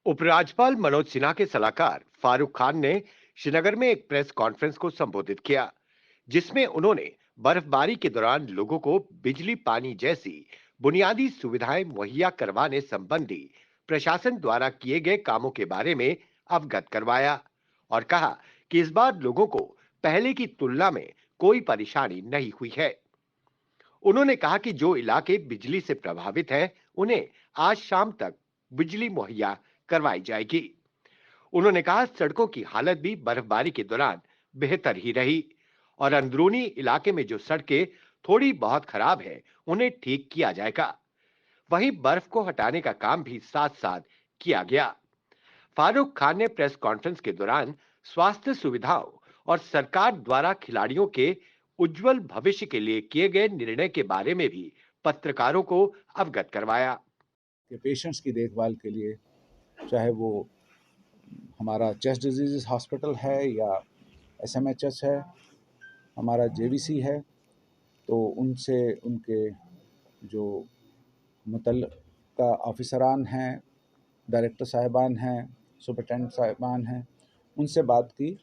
उपराज्यपाल मनोज सिन्हा के सलाहकार फारूक खान ने श्रीनगर में एक प्रेस कॉन्फ्रेंस को संबोधित किया, जिसमें उन्होंने बर्फबारी के दौरान लोगों को बिजली पानी जैसी बुनियादी सुविधाएं मुहैया करवाने संबंधी प्रशासन द्वारा किए गए कामों के बारे में अवगत करवाया और कहा कि इस बार लोगों को पहले की तुलना में कोई परेशानी नहीं हुई है। उन्होंने कहा कि जो इलाके बिजली से प्रभावित हैं, उन्हें आज शाम तक बिजली मुहैया करवाई जाएगी। उन्होंने कहा सड़कों की हालत भी बर्फबारी के दौरान बेहतर ही रही और अंदरूनी इलाके में जो सड़कें थोड़ी बहुत खराब है, उन्हें ठीक किया जाएगा। वहीं बर्फ को हटाने का काम भी साथ साथ किया गया। फारूक खान ने प्रेस कॉन्फ्रेंस के दौरान स्वास्थ्य सुविधाओं और सरकार द्वारा खिलाड़ियों के उज्जवल भविष्य के लिए किए गए निर्णय के बारे में भी पत्रकारों को अवगत करवाया। कि पेशेंट्स की देखभाल के लिए, चाहे वो हमारा चेस्ट डिजीज़ हॉस्पिटल है या एसएमएचएस है, हमारा जेवीसी है, तो उनसे उनके जो मुतल्लिका ऑफिसरान हैं, डायरेक्टर साहिबान हैं, सुपरिटेंडेंट साहिबान हैं, उनसे बात की।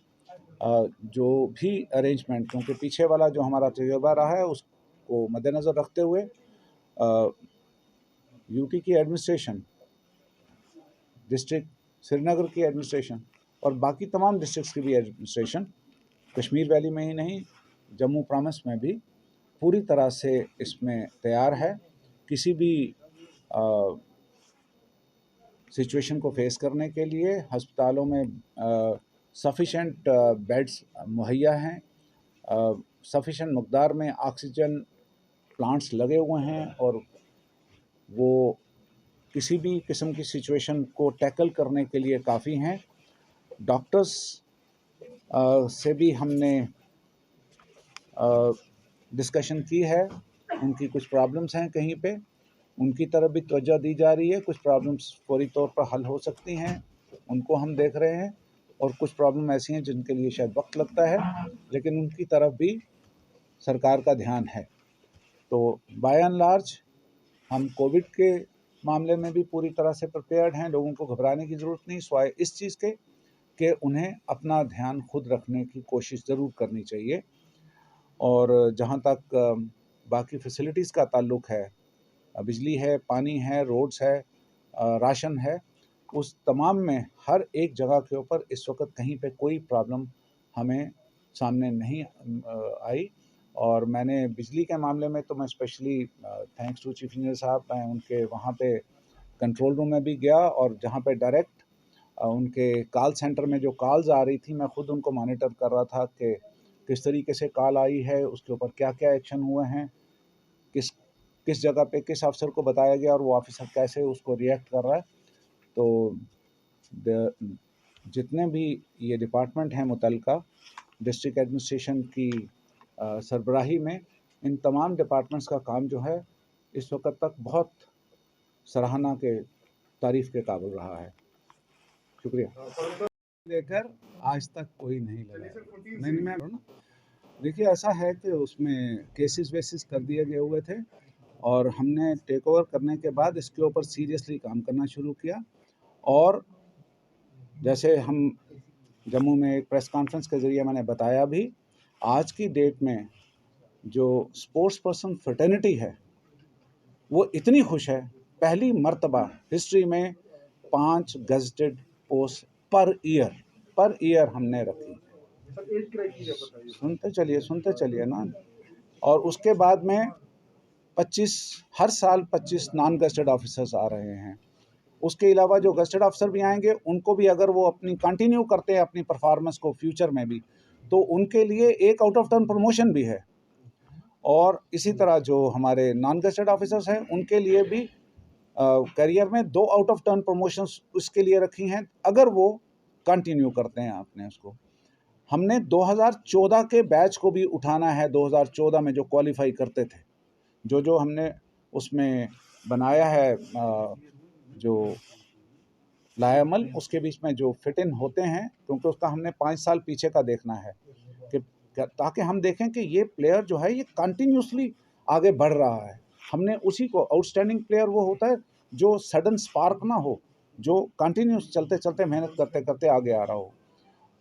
जो भी अरेंजमेंट, क्योंकि पीछे वाला जो हमारा तजुर्बा रहा है उसको मद्देनज़र रखते हुए यूटी की एडमिनिस्ट्रेशन, डिस्ट्रिक्ट श्रीनगर की एडमिनिस्ट्रेशन और बाकी तमाम डिस्ट्रिक्ट्स की भी एडमिनिस्ट्रेशन, कश्मीर वैली में ही नहीं, जम्मू प्रॉविंस में भी पूरी तरह से इसमें तैयार है किसी भी सिचुएशन को फेस करने के लिए। अस्पतालों में सफिशेंट बेड्स मुहैया हैं, सफिशेंट मकदार में ऑक्सीजन प्लांट्स लगे हुए हैं और वो किसी भी किस्म की सिचुएशन को टैकल करने के लिए काफ़ी हैं। डॉक्टर्स से भी हमने डिस्कशन की है, उनकी कुछ प्रॉब्लम्स हैं कहीं पे, उनकी तरफ भी तवज्जो दी जा रही है। कुछ प्रॉब्लम्स फौरी तौर पर हल हो सकती हैं, उनको हम देख रहे हैं, और कुछ प्रॉब्लम ऐसी हैं जिनके लिए शायद वक्त लगता है, लेकिन उनकी तरफ भी सरकार का ध्यान है। तो बाय एंड लार्ज हम कोविड के मामले में भी पूरी तरह से प्रिपेयर्ड हैं। लोगों को घबराने की ज़रूरत नहीं, सिवाय इस चीज़ के कि उन्हें अपना ध्यान खुद रखने की कोशिश ज़रूर करनी चाहिए। और जहाँ तक बाकी फैसिलिटीज़ का ताल्लुक़ है, बिजली है, पानी है, रोड्स है, राशन है, उस तमाम में हर एक जगह के ऊपर इस वक्त कहीं पे कोई प्रॉब्लम हमें सामने नहीं आई। और मैंने बिजली के मामले में तो मैं specially thanks to chief engineer साहब, मैं उनके वहाँ पे कंट्रोल रूम में भी गया और जहाँ पे डायरेक्ट उनके कॉल सेंटर में जो कॉल्स आ रही थी, मैं खुद उनको मॉनिटर कर रहा था कि किस तरीके से कॉल आई है, उसके ऊपर क्या क्या एक्शन हुए हैं, किस किस जगह पे किस अफसर को बताया गया और वो ऑफिसर कैसे उसको रिएक्ट कर रहा है। तो जितने भी ये डिपार्टमेंट हैं मुतल्लिका डिस्ट्रिक्ट एडमिनिस्ट्रेशन की सरबराही में, इन तमाम डिपार्टमेंट्स का काम जो है इस वक्त तक बहुत सराहना के तारीफ़ के काबिल रहा है। शुक्रिया। लेकर आज तक कोई नहीं लगा। नहीं मैं देखिए, ऐसा है कि उसमें केसेस वेसेस कर दिए गए हुए थे और हमने टेक ओवर करने के बाद इसके ऊपर सीरियसली काम करना शुरू किया। और जैसे हम जम्मू में एक प्रेस कॉन्फ्रेंस के ज़रिए मैंने बताया भी, आज की डेट में जो स्पोर्ट्स पर्सन फ्रेटर्निटी है वो इतनी खुश है, पहली मर्तबा हिस्ट्री में 5 गज़टेड पोस्ट पर ईयर हमने रखी। सुनते चलिए ना। और उसके बाद में 25 हर साल 25 नॉन गज़टेड ऑफिसर्स आ रहे हैं। उसके अलावा जो गज़टेड ऑफिसर भी आएंगे, उनको भी अगर वो अपनी कंटिन्यू करते हैं अपनी परफॉर्मेंस को फ्यूचर में भी, तो उनके लिए एक आउट ऑफ टर्न प्रमोशन भी है। और इसी तरह जो हमारे नॉन गज़टेड ऑफिसर्स हैं, उनके लिए भी करियर में 2 आउट ऑफ टर्न प्रमोशंस उसके लिए रखी हैं, अगर वो कंटिन्यू करते हैं अपने उसको। हमने 2014 के बैच को भी उठाना है, 2014 में जो क्वालिफाई करते थे, जो हमने उसमें बनाया है, जो लायामल, उसके बीच में जो फिट इन होते हैं, क्योंकि उसका हमने 5 साल पीछे का देखना है कि ताकि हम देखें कि ये प्लेयर जो है ये कंटिन्यूसली आगे बढ़ रहा है। हमने उसी को, आउटस्टैंडिंग प्लेयर वो होता है जो सडन स्पार्क ना हो, जो कंटिन्यूस चलते चलते मेहनत करते करते आगे आ रहा हो।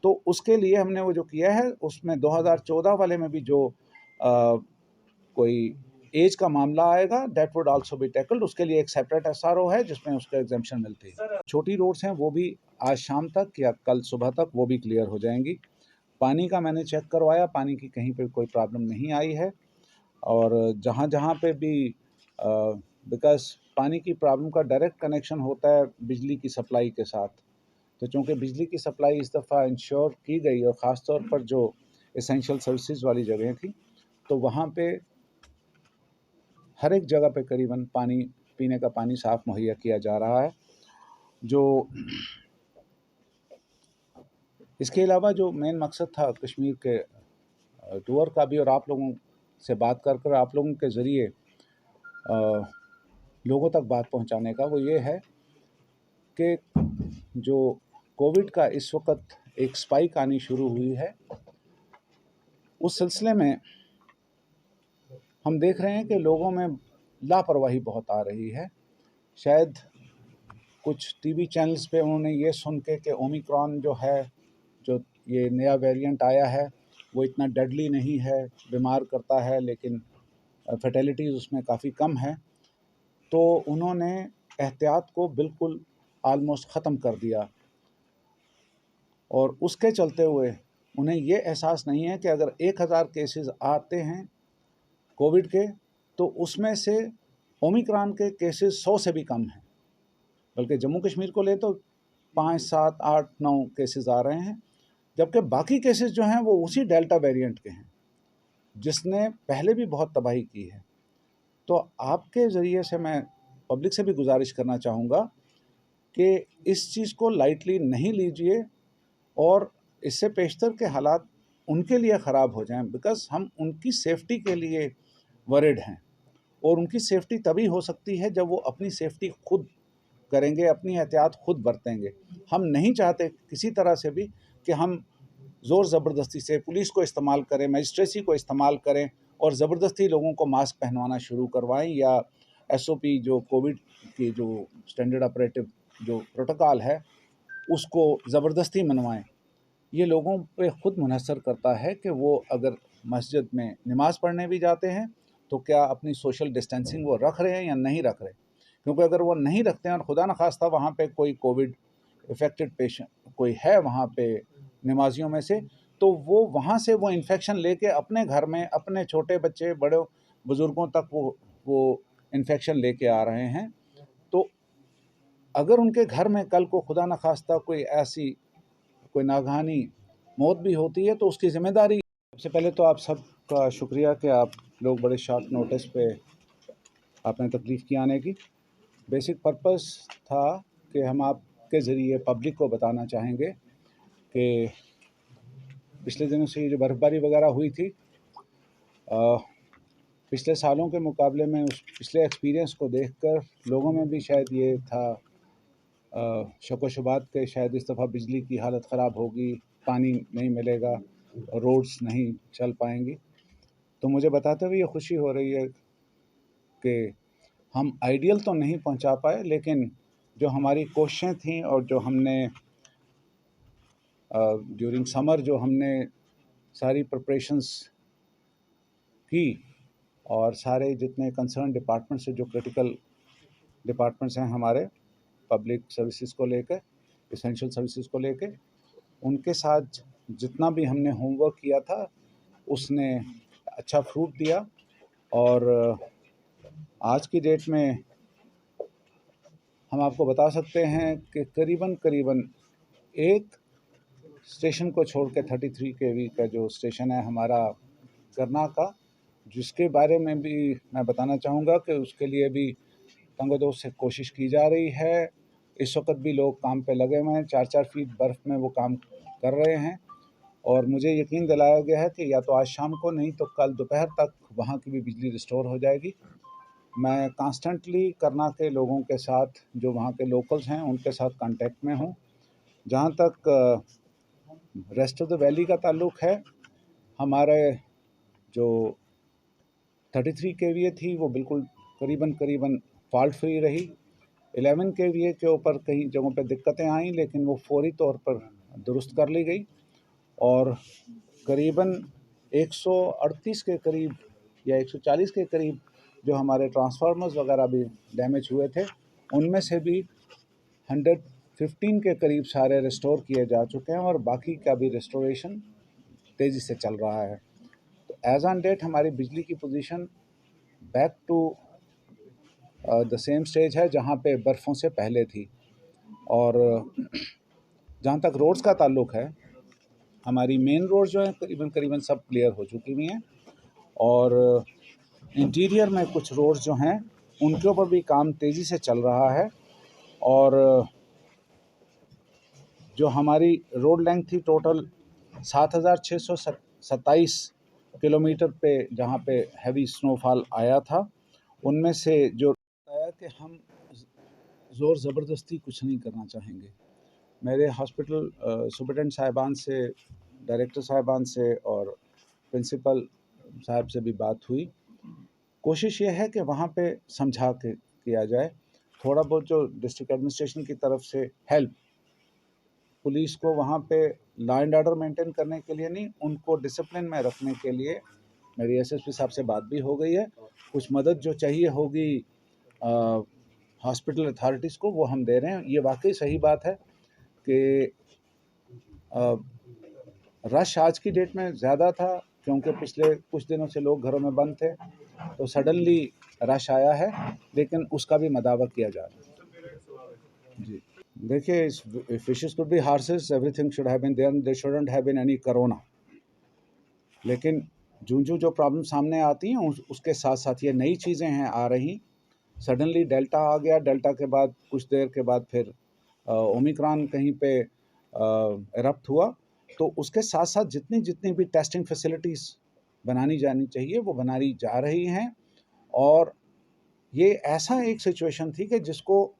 तो उसके लिए हमने वो जो किया है, उसमें 2014 वाले में भी जो कोई एज का मामला आएगा, that would also be tackled. उसके लिए एक सेपरेट एसआरओ है जिसमें उसको एग्जेम्पशन मिलती है। छोटी रोड्स हैं वो भी आज शाम तक या कल सुबह तक वो भी क्लियर हो जाएंगी। पानी का मैंने चेक करवाया, पानी की कहीं पे कोई प्रॉब्लम नहीं आई है। और जहाँ जहाँ पे भी बिकॉज पानी की प्रॉब्लम का डायरेक्ट कनेक्शन होता है बिजली की सप्लाई के साथ, तो चूँकि बिजली की सप्लाई इस दफ़ा इंश्योर की गई और ख़ास तौर पर जो एसेंशियल सर्विसेज वाली जगह थी, तो वहाँ पे हर एक जगह पे करीबन पानी, पीने का पानी साफ़ मुहैया किया जा रहा है। जो इसके अलावा जो मेन मकसद था कश्मीर के टूर का भी, और आप लोगों से बात कर कर आप लोगों के ज़रिए लोगों तक बात पहुंचाने का, वो ये है कि जो कोविड का इस वक्त एक स्पाइक आनी शुरू हुई है, उस सिलसिले में हम देख रहे हैं कि लोगों में लापरवाही बहुत आ रही है। शायद कुछ टीवी चैनल्स पे उन्होंने ये सुन के ओमिक्रॉन जो है, जो ये नया वेरिएंट आया है, वो इतना डेडली नहीं है, बीमार करता है लेकिन फैटेलिटीज़ उसमें काफ़ी कम है, तो उन्होंने एहतियात को बिल्कुल आलमोस्ट ख़त्म कर दिया। और उसके चलते हुए उन्हें ये एहसास नहीं है कि अगर 1000 केसेस आते हैं कोविड के, तो उसमें से ओमिक्रॉन के केसेस 100 से भी कम हैं। बल्कि जम्मू कश्मीर को ले तो 5, 7, 8, 9 केसेस आ रहे हैं, जबकि बाकी केसेस जो हैं वो उसी डेल्टा वेरिएंट के हैं, जिसने पहले भी बहुत तबाही की है। तो आपके ज़रिए से मैं पब्लिक से भी गुजारिश करना चाहूँगा कि इस चीज़ को लाइटली नहीं लीजिए, और इससे पेशतर के हालात उनके लिए ख़राब हो जाएं, बिकॉज़ हम उनकी सेफ्टी के लिए वरिड हैं। और उनकी सेफ्टी तभी हो सकती है जब वो अपनी सेफ्टी खुद करेंगे, अपनी एहतियात खुद बरतेंगे। हम नहीं चाहते किसी तरह से भी कि हम ज़ोर ज़बरदस्ती से पुलिस को इस्तेमाल करें, मजिस्ट्रेसी को इस्तेमाल करें और ज़बरदस्ती लोगों को मास्क पहनवाना शुरू करवाएं, या एसओपी जो कोविड की जो स्टैंडर्ड ऑपरेटिव जो प्रोटोकॉल है उसको ज़बरदस्ती मनवाएं। ये लोगों पे खुद मुनहसर करता है कि वो अगर मस्जिद में नमाज़ पढ़ने भी जाते हैं तो क्या अपनी सोशल डिस्टेंसिंग वो रख रहे हैं या नहीं रख रहे। क्योंकि अगर वो नहीं रखते हैं और खुदा न खास्ता वहाँ पे कोई कोविड इफ़ेक्टेड पेशेंट कोई है वहाँ पे नमाजियों में से, तो वो वहाँ से वो इन्फेक्शन लेके अपने घर में अपने छोटे बच्चे बड़े बुज़ुर्गों तक वो इन्फेक्शन लेके आ रहे हैं। तो अगर उनके घर में कल को खुदा न खास्ता कोई नागहानी मौत भी होती है तो उसकी ज़िम्मेदारी। सबसे पहले तो आप सबका शुक्रिया कि आप लोग बड़े शॉर्ट नोटिस पे आपने तकलीफ़ की आने की। बेसिक पर्पस था कि हम आपके ज़रिए पब्लिक को बताना चाहेंगे कि पिछले दिनों से ये जो बर्फ़बारी वगैरह हुई थी, पिछले सालों के मुकाबले में उस पिछले एक्सपीरियंस को देखकर लोगों में भी शायद ये था शक व शुबात के शायद इस दफ़ा बिजली की हालत ख़राब होगी, पानी नहीं मिलेगा, रोड्स नहीं चल पाएंगी। तो मुझे बताते हुए ये खुशी हो रही है कि हम आइडियल तो नहीं पहुंचा पाए, लेकिन जो हमारी कोशिशें थीं और जो हमने ड्यूरिंग समर जो हमने सारी प्रिपरेशंस की, और सारे जितने कंसर्न डिपार्टमेंट्स से जो क्रिटिकल डिपार्टमेंट्स हैं हमारे पब्लिक सर्विसेज को लेकर, एसेंशियल सर्विसेज को लेकर, उनके साथ जितना भी हमने होमवर्क किया था उसने अच्छा फ्रूट दिया। और आज की डेट में हम आपको बता सकते हैं कि करीबन एक स्टेशन को छोड़ के 33 केवी का जो स्टेशन है हमारा करना का, जिसके बारे में भी मैं बताना चाहूँगा कि उसके लिए भी तंगोदों से कोशिश की जा रही है। इस वक्त भी लोग काम पे लगे हुए हैं, 4-4 फीट बर्फ़ में वो काम कर रहे हैं, और मुझे यकीन दिलाया गया है कि या तो आज शाम को नहीं तो कल दोपहर तक वहाँ की भी बिजली रिस्टोर हो जाएगी। मैं कॉन्स्टेंटली करना के लोगों के साथ, जो वहाँ के लोकल्स हैं उनके साथ कांटेक्ट में हूँ। जहाँ तक रेस्ट ऑफ द वैली का ताल्लुक़ है, हमारे जो 33 केवीए थी वो बिल्कुल करीबन फॉल्ट फ्री रही। 11 kVA के ऊपर कई जगहों पे दिक्कतें आईं, लेकिन वो फौरी तौर पर दुरुस्त कर ली गई और करीबन 138 के करीब या 140 के करीब जो हमारे ट्रांसफार्मर्स वगैरह भी डैमेज हुए थे, उनमें से भी 115 के करीब सारे रिस्टोर किए जा चुके हैं और बाकी का भी रिस्टोरेशन तेज़ी से चल रहा है। तो एज ऑन डेट हमारी बिजली की position back to the same stage है जहाँ पे बर्फ़ों से पहले थी। और जहाँ तक रोड्स का ताल्लुक़ है, हमारी मेन रोड जो है करीबन सब क्लियर हो चुकी हुई हैं और इंटीरियर में कुछ रोड्स जो हैं उनके ऊपर भी काम तेज़ी से चल रहा है। और जो हमारी रोड लेंथ थी टोटल 7,627 किलोमीटर पे, जहाँ पे हैवी स्नोफॉल आया था, उनमें से जो आया कि हम ज़ोर ज़बरदस्ती कुछ नहीं करना चाहेंगे। मेरे हॉस्पिटल सुपरिटेंडेंट साहिबान से, डायरेक्टर साहिबान से और प्रिंसिपल साहब से भी बात हुई। कोशिश ये है कि वहाँ पे समझा के किया जाए। थोड़ा बहुत जो डिस्ट्रिक्ट एडमिनिस्ट्रेशन की तरफ से हेल्प, पुलिस को वहाँ पे लॉ एंड ऑर्डर मेंटेन करने के लिए नहीं, उनको डिसिप्लिन में रखने के लिए मेरी एसएसपी साहब से बात भी हो गई है। कुछ मदद जो चाहिए होगी हॉस्पिटल अथॉरिटीज़ को, वो हम दे रहे हैं। ये वाकई सही बात है कि रश आज की डेट में ज़्यादा था क्योंकि पिछले कुछ दिनों से लोग घरों में बंद थे, तो सडनली रश आया है, लेकिन उसका भी मदावा किया जा रहा है। जी देखिए, fishes could be horses, everything should have been there, there shouldn't have been any corona. लेकिन जो प्रॉब्लम सामने आती हैं उसके साथ साथ ये नई चीज़ें हैं आ रही। सडनली डेल्टा आ गया, डेल्टा के बाद कुछ देर के बाद फिर ओमिक्रॉन कहीं पे इरप्ट हुआ, तो उसके साथ साथ जितनी भी टेस्टिंग फैसिलिटीज़ बनानी जानी चाहिए वो बनाई जा रही हैं। और ये ऐसा एक सिचुएशन थी कि जिसको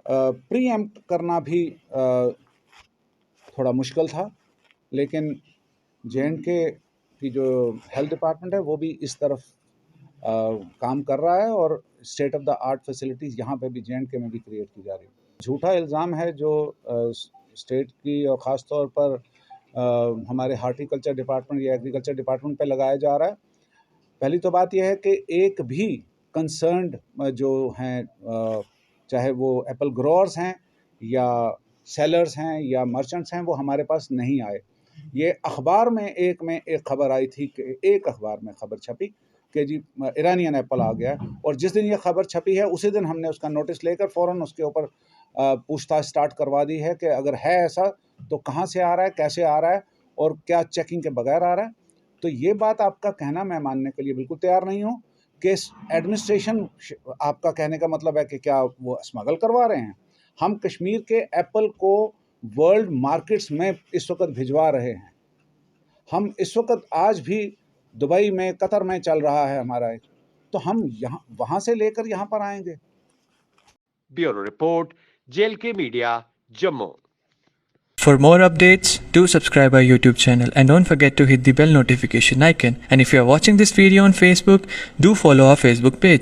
प्रीएम्प्ट करना भी थोड़ा मुश्किल था, लेकिन जे.एंड.के की जो हेल्थ डिपार्टमेंट है वो भी इस तरफ काम कर रहा है और state of the art facilities यहाँ पे भी जे.एंड.के में भी क्रिएट की जा रही है। झूठा इल्ज़ाम है जो स्टेट की और ख़ास तौर पर हमारे हार्टिकल्चर डिपार्टमेंट या एग्रीकल्चर डिपार्टमेंट पे लगाया जा रहा है। पहली तो बात यह है कि एक भी कंसर्न्ड जो हैं, चाहे वो एप्पल ग्रोअर्स हैं या सेलर्स हैं या मर्चेंट्स हैं, वो हमारे पास नहीं आए। ये अखबार में एक खबर आई थी कि एक अखबार में खबर छपी कि जी ईरानियन एप्पल आ गया, और जिस दिन ये खबर छपी है उसी दिन हमने उसका नोटिस लेकर फ़ौरन उसके ऊपर पूछताछ स्टार्ट करवा दी है कि अगर है ऐसा तो कहाँ से आ रहा है, कैसे आ रहा है और क्या चेकिंग के बगैर आ रहा है। तो ये बात आपका कहना मैं मानने के लिए बिल्कुल तैयार नहीं हूँ कि एडमिनिस्ट्रेशन, आपका कहने का मतलब है कि क्या वो स्मगल करवा रहे हैं। हम कश्मीर के एप्पल को वर्ल्ड मार्केट्स में इस वक्त भिजवा रहे हैं। हम इस वक्त आज भी दुबई में, कतर में चल रहा है हमारा, तो हम यहाँ वहाँ से लेकर यहाँ पर आएंगे। Bureau report, JLK media, Jammu. For more updates, do subscribe our YouTube channel and don't forget to hit the bell notification icon. And if you are watching this video on Facebook, do follow our Facebook page.